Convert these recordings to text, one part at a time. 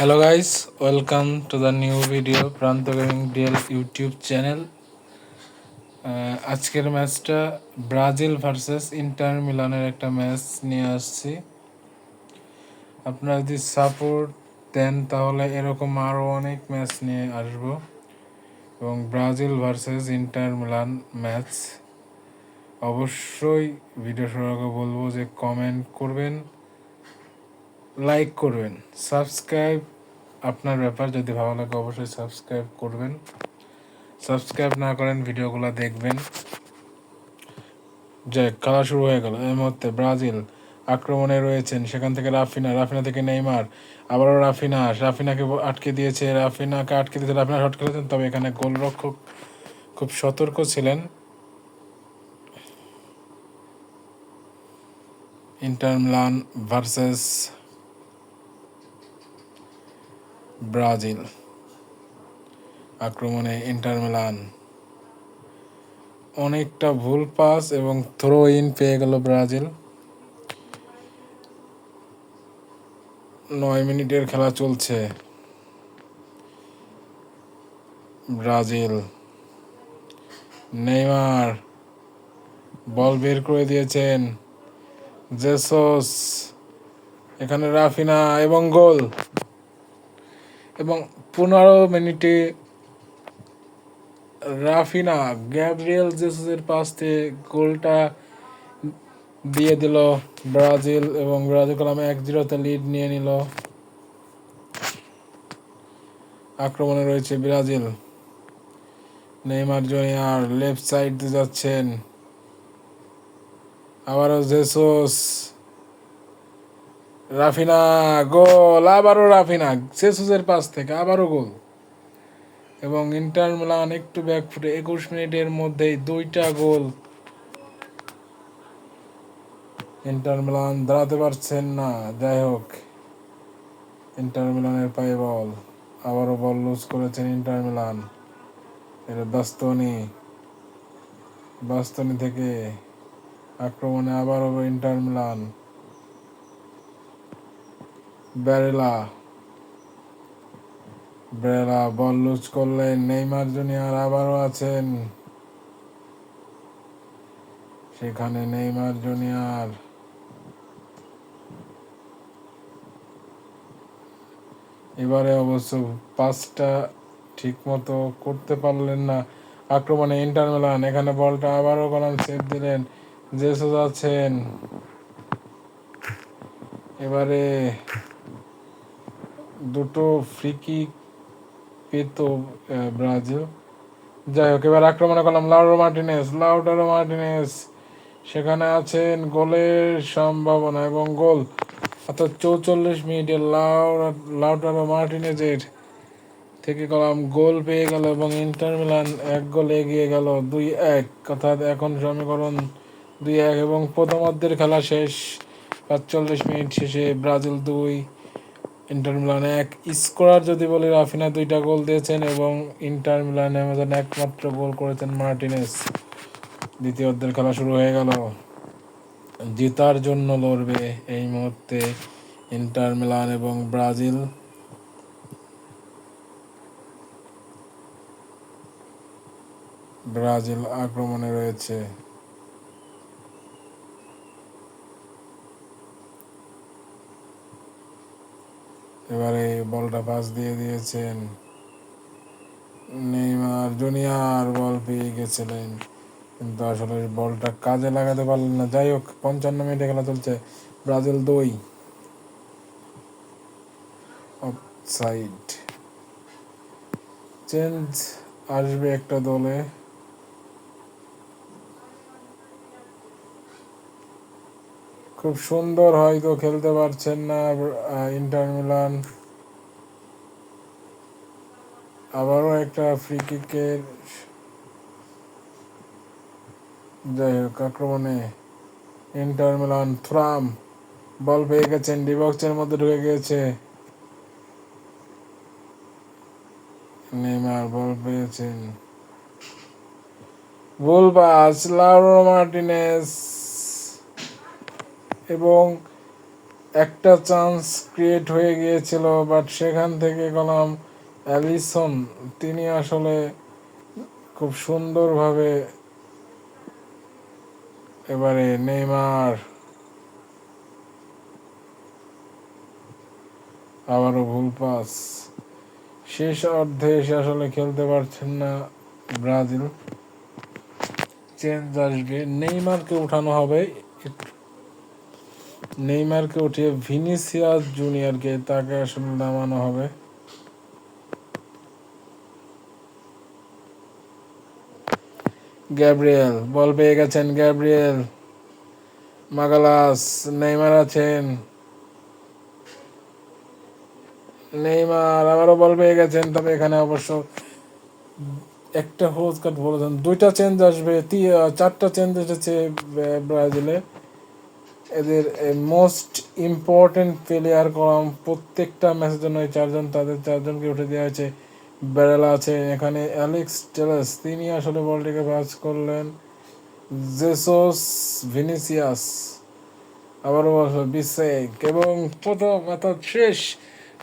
Hello guys, welcome to the new video প্রান্ত gaming DL YouTube channel. আজকের ম্যাচটা Brazil versus inter মিলানের একটা ম্যাচ নিয়ে আসছি। আপনারা যদি সাপোর্ট দেন তাহলে এরকম আরও অনেক ম্যাচ নিয়ে আসব এবং Brazil versus inter Milan match অবশ্যই ভিডিও শুরু আগে বলবো যে কমেন্ট করবেন, লাইক করবেন, সাবস্ক্রাইব আপনার ব্যাপার, যদি ভালো লাগে অবশ্যই সাবস্ক্রাইব করবেন। সাবস্ক্রাইব না করেন ভিডিওগুলো দেখবেন। যাই, খেলা শুরু হয়ে গেল। এই মুহূর্তে ব্রাজিল আক্রমণে রয়েছেন, সেখান থেকে রাফিনা থেকে নেইমার, আবারও রাফিনাকে আটকে দিয়েছে, রাফিনা শট খেলেছেন, তবে এখানে গোলরক্ষক খুব সতর্ক ছিলেন। ইন্টার মিলান ভার্সেস ব্রাজিল, আক্রমণে ইন্টার মিলান, অনেকটা ভুল পাস এবং থ্রো ইন পেয়ে গেল ব্রাজিল। 9 মিনিটের খেলা চলছে। ব্রাজিল, নেইমার বল বের করে দিয়েছেন, জেসস, এখানে রাফিনা এবং গোল। এবং 15 মিনিটে রাফিনা গ্যাব্রিয়েল জেসুসের পাস থেকে গোলটা দিয়ে দিল ব্রাজিল, এবং ব্রাজিল কলামে 1-0 লিড নিয়ে নিল। আক্রমণে রয়েছে Brazil, Neymar junior left side দিয়ে যাচ্ছেন, আবারও জেসুস, রাফিনা, গোল, আবারও রাফিনা জেসুসের পাস থেকে আবারও গোল। এবং ইন্টার মিলান একটু ব্যাকফুটে, 21 মিনিটের মধ্যেই 2টা গোল। ইন্টার মিলান দাঁড়াতে পারছেন না। যাই হোক, ইন্টার মিলানের পায়ে বল, আবারও বল লুজ করেছেন ইন্টার মিলান। এটা বাস্তনি থেকে আক্রমণে আবারও ইন্টার মিলান, ব্যারেলা বল লুজ করলেন, নেইমার জুনিয়র আবারও আছেন সেখানে, নেইমার জুনিয়র এবারে অবশ্য পাসটা ঠিক মতো করতে পারলেন না। আক্রমণে ইন্টার মিলান, এখানে বলটা আবারও কলাম সেভ দিলেন, জেসুস আছেন, এবারে দুটো ফ্রি কিক পেত ব্রাজিল। যাই হোক, এবার আক্রমণে করলাম লাউটারো মার্টিনেস, সেখানে আছেন, গোলের সম্ভাবনা এবং গোল। অর্থাৎ 44 মিনিটে লাউটারো মার্টিনেজের থেকে কলাম গোল পেয়ে গেল এবং ইন্টার মিলান 1 গোল এগিয়ে গেল 2-1। অর্থাৎ এখন সমীকরণ 2-1 এবং প্রথমার্ধের খেলা শেষ। 45 মিনিট শেষে ব্রাজিল 2, ইন্টার মিলান 1। স্কোরার যদি বলি, রাফিনা 2টা গোল দিয়েছেন এবং ইন্টার মিলান একমাত্র গোল করেছেন মার্টিনেস। দ্বিতীয়ার্ধের খেলা শুরু হয়ে গেল। জেতার জন্য লড়বে এই মুহূর্তে ইন্টার মিলান এবং ব্রাজিল। ব্রাজিল আক্রমণে রয়েছে, এবারে বলটা পাস দিয়ে দিয়েছেন, নেইমার জুনিয়র বল পেয়ে গেছিলেন কিন্তু আসলে বলটা কাজে লাগাতে পারলেন না। যাই হোক, 55 মিনিটে খেলা চলছে। Brazil 2, offside. চেঞ্জ আসবে একটা দলে। খুব সুন্দর হয়তো খেলতে পারছেন না ইন্টার মিলান। আবারও একটা ফ্রি কিকের, যাই হোক, আক্রমণে ইন্টার মিলান, থ্রাম বল পেয়ে গেছেন, ডিবক্সের মধ্যে ঢুকে গিয়েছে, নেইমার বল পেয়েছেন, গোল পাস লাউটারো মার্টিনেজ এবং একটা চান্স ক্রিয়েট হয়ে গিয়েছিল, বাট সেখান থেকে কলাম অ্যালিসন, তিনি আসলে খুব সুন্দরভাবে এবারে নেইমার আবারও ভুল পাস, শেষ অর্ধে এসে আসলে খেলতে পারছেন না ব্রাজিল। চেঞ্জ আসবে, নেইমারকে উঠানো হবে, নেইমারকে উঠিয়ে ভিনিসিয়াস জুনিয়রকে তাকে আসলে নামানো হবে। গ্যাব্রিয়েল বল পেয়ে গেছেন, গ্যাব্রিয়েল মাগালাস, নেইমার আছেন, নেইমার আবারও বল পেয়ে গেছেন, তবে এখানে অবশ্য একটা হোজ কাট বলেছেন, দুইটা চেঞ্জ আসবে, চারটা চেঞ্জ এসেছে ব্রাজিলে। এদের মোস্ট ইম্পর্টেন্ট প্লেয়ার কলাম প্রত্যেকটা ম্যাচের জন্য এই চারজন, তাদের চারজনকে উঠে দেওয়া হয়েছে। বেড়ালা আছে এখানে, অ্যালেক্স টেলেস তিনি আসলে বলটিকে পাস করলেন, জেসোস, ভিনিসিয়াস আবারও বিসেক, এবং প্রথম অর্থাৎ শেষ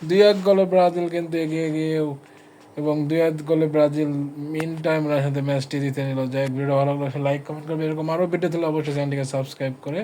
2-1 গোলে ব্রাজিল কিন্তু এগিয়ে গিয়েও, এবং 2-1 গোলে ব্রাজিল মিন টাইম সাথে ম্যাচটি জিতে নিল। যাই ভিডিও ভালো লাগলে লাইক কমেন্ট করবে, এরকম আরও ভিডিও তাহলে অবশ্যই চ্যানেলটিকে সাবস্ক্রাইব করে